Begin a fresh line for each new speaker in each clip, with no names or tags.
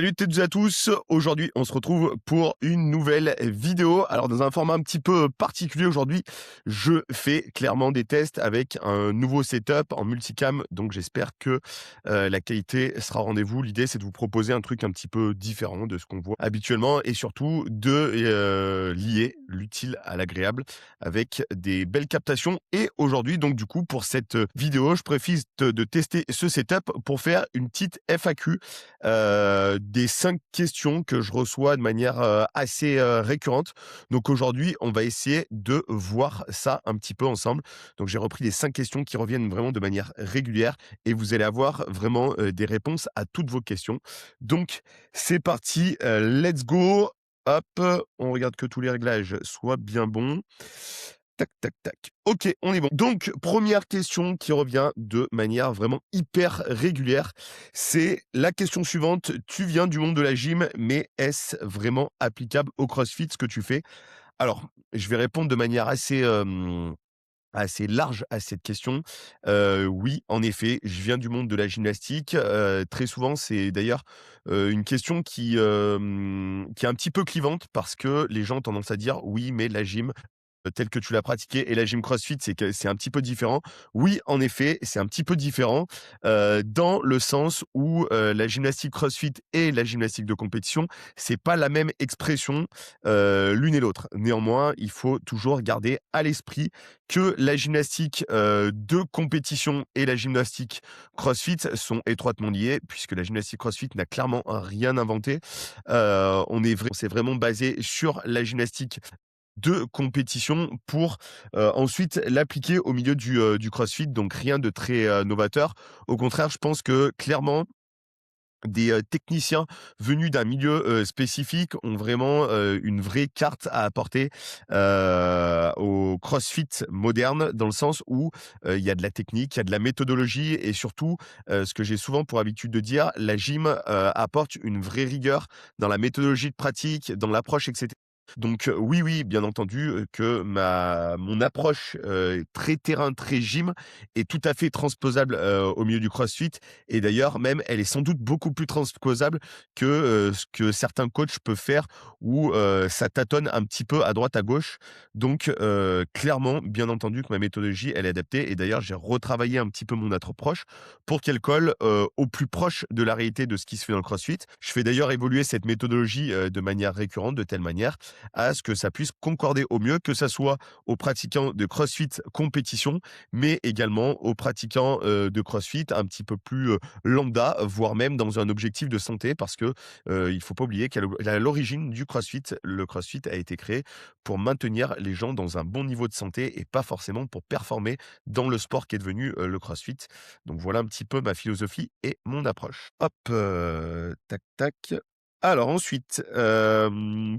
Salut à toutes et à tous, aujourd'hui on se retrouve pour une nouvelle vidéo. Alors dans un format un petit peu particulier aujourd'hui, je fais clairement des tests avec un nouveau setup en multicam, donc j'espère que la qualité sera au rendez-vous. L'idée c'est de vous proposer un truc un petit peu différent de ce qu'on voit habituellement et surtout de lier l'utile à l'agréable avec des belles captations. Et aujourd'hui donc du coup pour cette vidéo, je préfère de tester ce setup pour faire une petite FAQ des 5 questions que je reçois de manière, assez, récurrente. Donc aujourd'hui, on va essayer de voir ça un petit peu ensemble. Donc j'ai repris les 5 questions qui reviennent vraiment de manière régulière et vous allez avoir vraiment, des réponses à toutes vos questions. Donc c'est parti, let's go. Hop, on regarde que tous les réglages soient bien bons. Tac, tac, tac. OK, on est bon. Donc, première question qui revient de manière vraiment hyper régulière, c'est la question suivante: «Tu viens du monde de la gym, mais est-ce vraiment applicable au CrossFit ce que tu fais?» Alors, je vais répondre de manière assez large à cette question. Oui, en effet, je viens du monde de la gymnastique. Très souvent, c'est d'ailleurs, une question qui est un petit peu clivante parce que les gens ont tendance à dire: «Oui, mais la gym, telle que tu l'as pratiquée et la gym CrossFit, c'est que c'est un petit peu différent». Oui, en effet, c'est un petit peu différent, dans le sens où, la gymnastique CrossFit et la gymnastique de compétition, c'est pas la même expression, l'une et l'autre. Néanmoins, il faut toujours garder à l'esprit que la gymnastique, de compétition et la gymnastique CrossFit sont étroitement liées, puisque la gymnastique CrossFit n'a clairement rien inventé. On s'est vraiment basé sur la gymnastique de compétition pour, ensuite l'appliquer au milieu du CrossFit, donc rien de très, novateur. Au contraire, je pense que clairement des, techniciens venus d'un milieu, spécifique ont vraiment, une vraie carte à apporter, au CrossFit moderne, dans le sens où, il y a de la technique, il y a de la méthodologie et surtout, ce que j'ai souvent pour habitude de dire, la gym, apporte une vraie rigueur dans la méthodologie de pratique, dans l'approche et cetera. Donc, oui, oui, bien entendu, que ma mon approche, très terrain, très gym est tout à fait transposable, au milieu du CrossFit et d'ailleurs même elle est sans doute beaucoup plus transposable que, ce que certains coachs peuvent faire où, ça tâtonne un petit peu à droite à gauche. Donc, clairement, bien entendu que ma méthodologie elle est adaptée et d'ailleurs j'ai retravaillé un petit peu mon approche pour qu'elle colle, au plus proche de la réalité de ce qui se fait dans le CrossFit. Je fais d'ailleurs évoluer cette méthodologie, de manière récurrente, de telle manière à ce que ça puisse concorder au mieux, que ça soit aux pratiquants de CrossFit compétition, mais également aux pratiquants, de CrossFit un petit peu plus, lambda, voire même dans un objectif de santé parce que, il faut pas oublier qu'à l'origine du CrossFit, le CrossFit a été créé pour maintenir les gens dans un bon niveau de santé et pas forcément pour performer dans le sport qui est devenu, le CrossFit. Donc voilà un petit peu ma philosophie et mon approche. Hop, tac tac. Alors ensuite,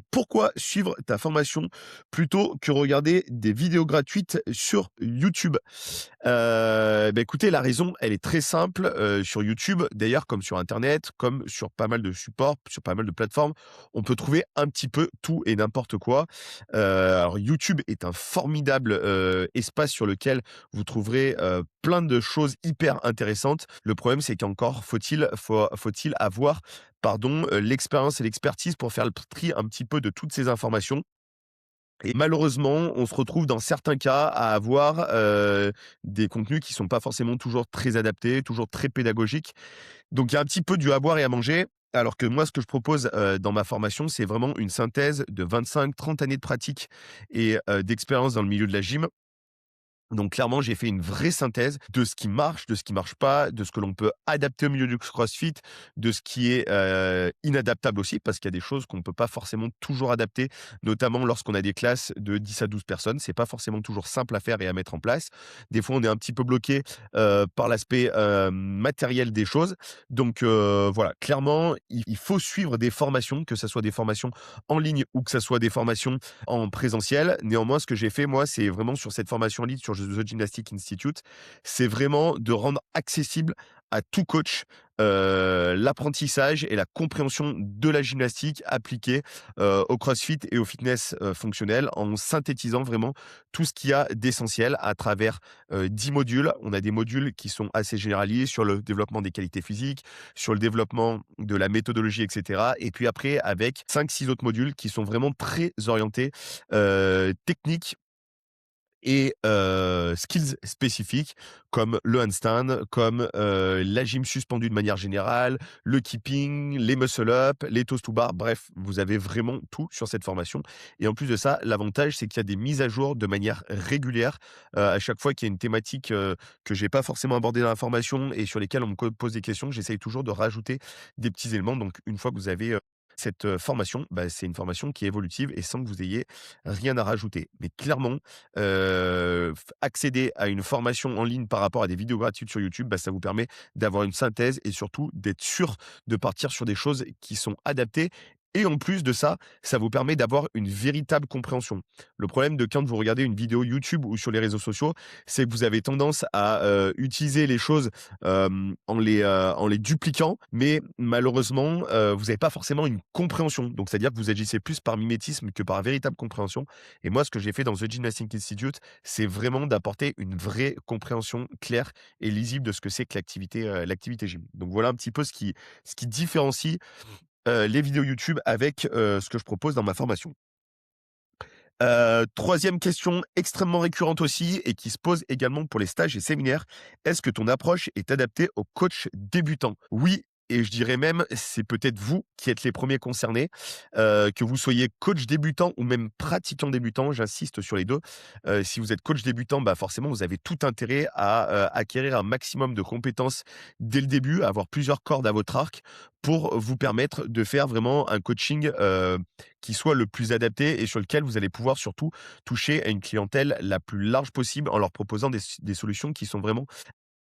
pourquoi suivre ta formation plutôt que regarder des vidéos gratuites sur YouTube? Écoutez, la raison, elle est très simple, sur YouTube, d'ailleurs comme sur internet, comme sur pas mal de supports, sur pas mal de plateformes, on peut trouver un petit peu tout et n'importe quoi. Alors YouTube est un formidable, espace sur lequel vous trouverez, plein de choses hyper intéressantes. Le problème, c'est qu'encore faut-il avoir, pardon, l'expérience et l'expertise pour faire le tri un petit peu de toutes ces informations. Et malheureusement, on se retrouve dans certains cas à avoir, des contenus qui sont pas forcément toujours très adaptés, toujours très pédagogiques. Donc il y a un petit peu du à boire et à manger, alors que moi, ce que je propose, dans ma formation, c'est vraiment une synthèse de 25-30 années de pratique et d'expérience dans le milieu de la gym. Donc clairement, j'ai fait une vraie synthèse de ce qui marche, de ce qui marche pas, de ce que l'on peut adapter au milieu du CrossFit, de ce qui est, inadaptable aussi, parce qu'il y a des choses qu'on ne peut pas forcément toujours adapter, notamment lorsqu'on a des classes de 10 à 12 personnes. C'est pas forcément toujours simple à faire et à mettre en place. Des fois, on est un petit peu bloqué, par l'aspect, matériel des choses. Donc, voilà, clairement, il faut suivre des formations, que ça soit des formations en ligne ou que ça soit des formations en présentiel. Néanmoins, ce que j'ai fait, moi, c'est vraiment sur cette formation en ligne sur The Gymnastic Institute, c'est vraiment de rendre accessible à tout coach, l'apprentissage et la compréhension de la gymnastique appliquée, au CrossFit et au fitness, fonctionnel en synthétisant vraiment tout ce qu'il y a d'essentiel à travers, 10 modules. On a des modules qui sont assez généralistes sur le développement des qualités physiques, sur le développement de la méthodologie et cetera et puis après avec 5, 6 autres modules qui sont vraiment très orientés, techniques et skills spécifiques comme le handstand, comme, la gym suspendue de manière générale, le keeping, les muscle up, les toes to bar, bref, vous avez vraiment tout sur cette formation et en plus de ça, l'avantage, c'est qu'il y a des mises à jour de manière régulière, à chaque fois qu'il y a une thématique, que j'ai pas forcément abordée dans la formation et sur lesquelles on me pose des questions, j'essaye toujours de rajouter des petits éléments donc une fois que vous avez, cette, formation, bah, c'est une formation qui est évolutive et sans que vous ayez rien à rajouter. Mais clairement, f accéder à une formation en ligne par rapport à des vidéos gratuites sur YouTube, bah, ça vous permet d'avoir une synthèse et surtout d'être sûr de partir sur des choses qui sont adaptées et en plus de ça, ça vous permet d'avoir une véritable compréhension. Le problème de quand vous regardez une vidéo YouTube ou sur les réseaux sociaux, c'est que vous avez tendance à, utiliser les choses, en les dupliquant, mais malheureusement, vous n'avez pas forcément une compréhension. Donc c'est-à-dire que vous agissez plus par mimétisme que par véritable compréhension et moi, ce que j'ai fait dans The Gymnastics Institute, c'est vraiment d'apporter une vraie compréhension claire et lisible de ce que c'est que l'activité gym. Donc voilà un petit peu ce qui différencie, les vidéos YouTube avec, ce que je propose dans ma formation. 3e question extrêmement récurrente aussi et qui se pose également pour les stages et séminaires. Est-ce que ton approche est adaptée aux coachs débutants? Oui et je dirais même, c'est peut-être vous qui êtes les premiers concernés, que vous soyez coach débutant ou même pratiquant débutant, j'insiste sur les 2. Si vous êtes coach débutant, bah, forcément vous avez tout intérêt à, acquérir un maximum de compétences dès le début, à avoir plusieurs cordes à votre arc pour vous permettre de faire vraiment un coaching, qui soit le plus adapté et sur lequel vous allez pouvoir surtout toucher à une clientèle la plus large possible en leur proposant des solutions qui sont vraiment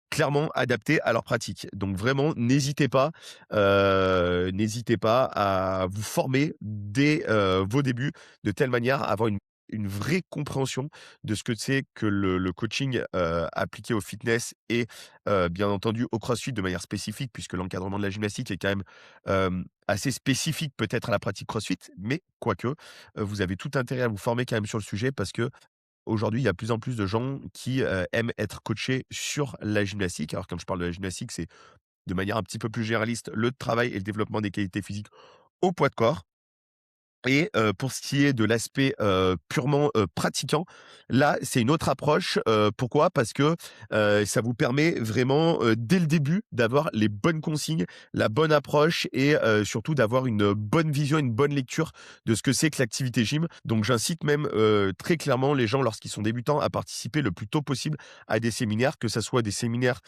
clairement adaptées à leur pratique. Donc vraiment, n'hésitez pas à vous former dès, vos débuts, de telle manière à avoir une vraie compréhension de ce que c'est que le coaching, appliqué au fitness et bien entendu au CrossFit de manière spécifique puisque l'encadrement de la gymnastique est quand même, assez spécifique peut-être à la pratique CrossFit, mais quoique, vous avez tout intérêt à vous former quand même sur le sujet parce que aujourd'hui, il y a de plus en plus de gens qui, aiment être coachés sur la gymnastique. Alors quand je parle de la gymnastique, c'est de manière un petit peu plus généraliste, le travail et le développement des qualités physiques au poids de corps. Et pour ce qui est de l'aspect, purement, pratiquant, là, c'est une autre approche. Pourquoi? Parce que, ça vous permet vraiment, dès le début, d'avoir les bonnes consignes, la bonne approche et surtout d'avoir une bonne vision, une bonne lecture de ce que c'est que l'activité gym. Donc j'incite même, très clairement les gens lorsqu'ils sont débutants à participer le plus tôt possible à des séminaires, que ça soit des séminaires,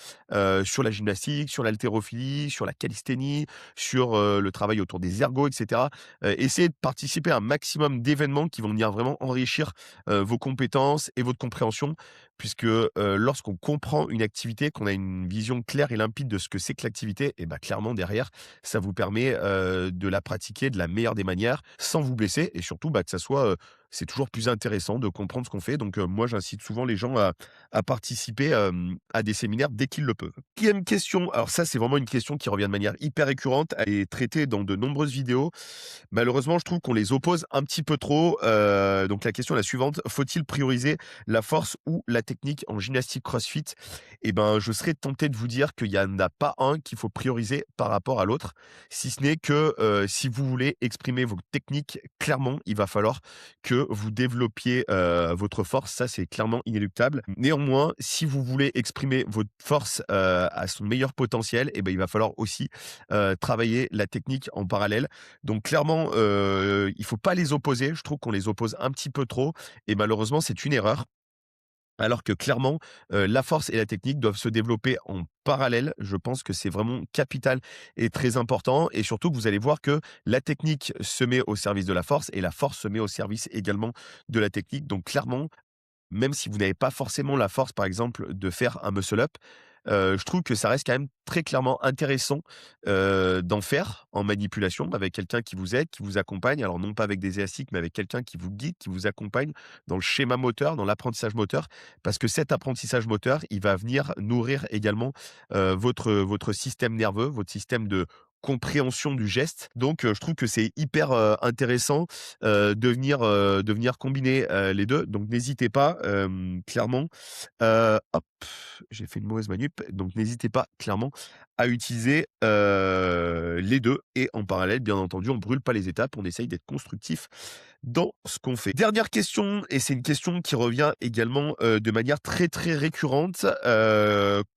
sur la gymnastique, sur l'haltérophilie, sur la calisthénie, sur, le travail autour des ergos et cetera. Essayez de participer à un maximum d'événements qui vont venir vraiment enrichir, vos compétences et votre compréhension puisque, lorsqu'on comprend une activité, qu'on a une vision claire et limpide de ce que c'est que l'activité et bah, clairement derrière, ça vous permet, de la pratiquer de la meilleure des manières, sans vous blesser et surtout, bah, que ça soit, c'est toujours plus intéressant de comprendre ce qu'on fait donc moi j'incite souvent les gens à participer, à des séminaires dès qu'ils le peuvent. 4e question, alors ça c'est vraiment une question qui revient de manière hyper récurrente, elle est traitée dans de nombreuses vidéos. Malheureusement, je trouve qu'on les oppose un petit peu trop. Donc la question est la suivante: faut-il prioriser la force ou la technique en gymnastique CrossFit? Et ben, je serais tenté de vous dire qu'il y en a pas un qu'il faut prioriser par rapport à l'autre, si ce n'est que, si vous voulez exprimer vos techniques, clairement, il va falloir que vous développiez, votre force. Ça, c'est clairement inéluctable. Néanmoins, si vous voulez exprimer votre force, à son meilleur potentiel et ben, il va falloir aussi, travailler la technique en parallèle. Donc clairement, il faut pas les opposer. Je trouve qu'on les oppose un petit peu trop et malheureusement, c'est une erreur. Alors que clairement, la force et la technique doivent se développer en parallèle. Je pense que c'est vraiment capital et très important et surtout que vous allez voir que la technique se met au service de la force et la force se met au service également de la technique. Donc clairement, même si vous n'avez pas forcément la force, par exemple, de faire un muscle up, je trouve que ça reste quand même très clairement intéressant, d'en faire en manipulation avec quelqu'un qui vous aide, qui vous accompagne. Alors non pas avec des élastiques, mais avec quelqu'un qui vous guide, qui vous accompagne dans le schéma moteur, dans l'apprentissage moteur. Parce que cet apprentissage moteur, il va venir nourrir également, votre système nerveux, votre système de compréhension du geste. Donc, je trouve que c'est hyper, intéressant, de venir combiner, les 2. Donc n'hésitez pas, clairement, hop, j'ai fait une mauvaise manip, donc n'hésitez pas clairement à utiliser, les 2 et en parallèle, bien entendu, on brûle pas les étapes, on essaye d'être constructif dans ce qu'on fait. Dernière question et c'est une question qui revient également, de manière très, très récurrente,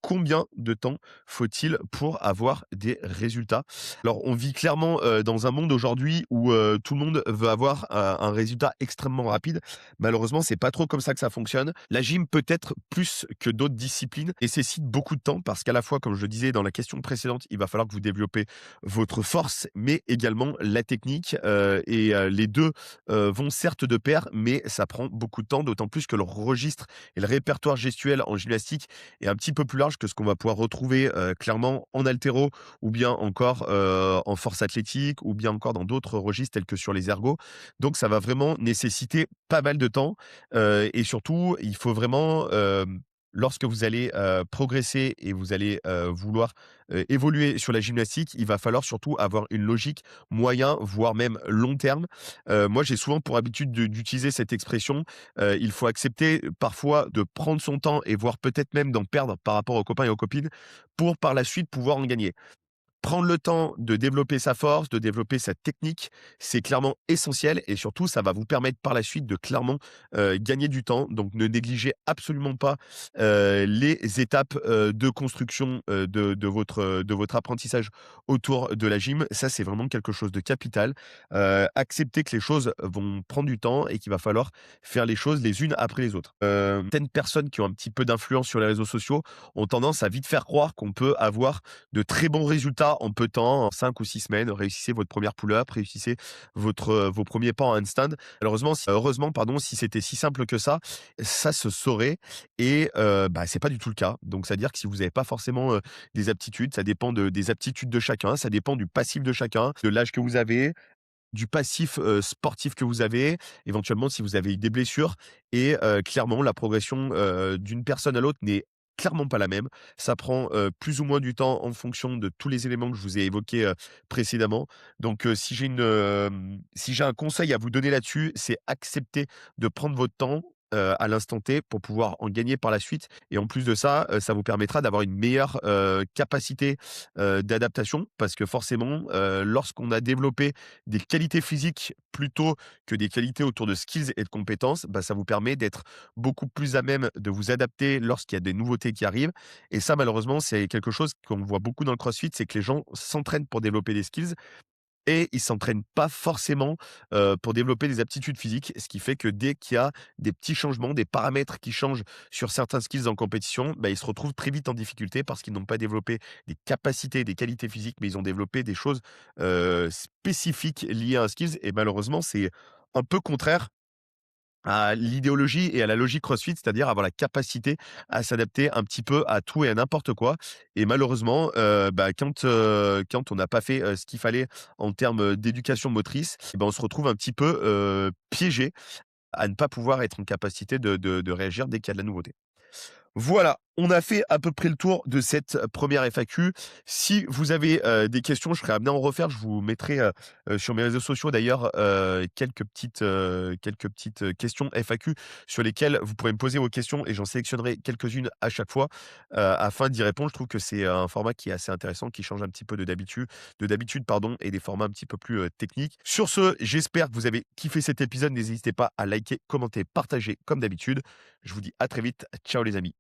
combien de temps faut-il pour avoir des résultats? Alors on vit clairement, dans un monde aujourd'hui où, tout le monde veut avoir, un résultat extrêmement rapide. Malheureusement, c'est pas trop comme ça que ça fonctionne. La gym, peut-être plus que d'autres disciplines, nécessite beaucoup de temps parce qu'à la fois, comme je le disais dans la question précédente, il va falloir que vous développez votre force, mais également la technique, les 2 vont certes de pair, mais ça prend beaucoup de temps, d'autant plus que le registre et le répertoire gestuel en gymnastique est un petit peu plus large que ce qu'on va pouvoir retrouver, clairement en haltéro ou bien encore, en force athlétique ou bien encore dans d'autres registres tels que sur les ergos. Donc ça va vraiment nécessiter pas mal de temps, et surtout, il faut vraiment, lorsque vous allez, progresser et vous allez, vouloir, évoluer sur la gymnastique, il va falloir surtout avoir une logique moyen, voire même long terme. Moi, j'ai souvent pour habitude d'utiliser cette expression, il faut accepter parfois de prendre son temps et voire peut-être même d'en perdre par rapport aux copains et aux copines pour par la suite pouvoir en gagner. Prendre le temps de développer sa force, de développer sa technique, c'est clairement essentiel et surtout, ça va vous permettre par la suite de clairement, gagner du temps. Donc ne négligez absolument pas, les étapes, de construction, de votre apprentissage autour de la gym. Ça, c'est vraiment quelque chose de capital. Acceptez que les choses vont prendre du temps et qu'il va falloir faire les choses les unes après les autres. Certaines personnes qui ont un petit peu d'influence sur les réseaux sociaux ont tendance à vite faire croire qu'on peut avoir de très bons résultats en peu de temps, en 5 ou 6 semaines. Réussissez votre première pull-up, réussissez vos premiers pas en handstand. Malheureusement, heureusement, pardon, si c'était si simple que ça se saurait et bah, c'est pas du tout le cas. Donc c'est-à-dire que si vous n'avez pas forcément, des aptitudes, ça dépend des aptitudes de chacun, ça dépend du passif de chacun, de l'âge que vous avez, du passif, sportif que vous avez, éventuellement si vous avez eu des blessures et clairement la progression, d'une personne à l'autre n'est clairement pas la même. Ça prend, plus ou moins du temps en fonction de tous les éléments que je vous ai évoqués, précédemment. Donc si j'ai un conseil à vous donner là-dessus, c'est accepter de prendre votre temps, à l'instant T pour pouvoir en gagner par la suite et en plus de ça, ça vous permettra d'avoir une meilleure, capacité, d'adaptation parce que forcément, lorsqu'on a développé des qualités physiques plutôt que des qualités autour de skills et de compétences, bah, ça vous permet d'être beaucoup plus à même de vous adapter lorsqu'il y a des nouveautés qui arrivent et ça malheureusement, c'est quelque chose qu'on voit beaucoup dans le CrossFit, c'est que les gens s'entraînent pour développer des skills et ils s'entraînent pas forcément, pour développer des aptitudes physiques. Ce qui fait que dès qu'il y a des petits changements, des paramètres qui changent sur certains skills en compétition, bah, ils se retrouvent très vite en difficulté parce qu'ils n'ont pas développé des capacités, des qualités physiques, mais ils ont développé des choses, spécifiques liées à un skills et malheureusement, c'est un peu contraire à l'idéologie et à la logique CrossFit, c'est-à-dire avoir la capacité à s'adapter un petit peu à tout et à n'importe quoi et malheureusement, bah, quand on n'a pas fait, ce qu'il fallait en termes, d'éducation motrice et ben, on se retrouve un petit peu, piégé à ne pas pouvoir être en capacité de réagir dès qu'il y a de la nouveauté. Voilà, on a fait à peu près le tour de cette première FAQ. Si vous avez, des questions, je serais amené à en refaire. Je vous mettrai, sur mes réseaux sociaux d'ailleurs, quelques petites questions FAQ sur lesquelles vous pourrez me poser vos questions et j'en sélectionnerai quelques-unes à chaque fois, afin d'y répondre. Je trouve que c'est un format qui est assez intéressant, qui change un petit peu de d'habitude pardon et des formats un petit peu plus, techniques. Sur ce, j'espère que vous avez kiffé cet épisode. N'hésitez pas à liker, commenter, partager comme d'habitude. Je vous dis à très vite. Ciao les amis.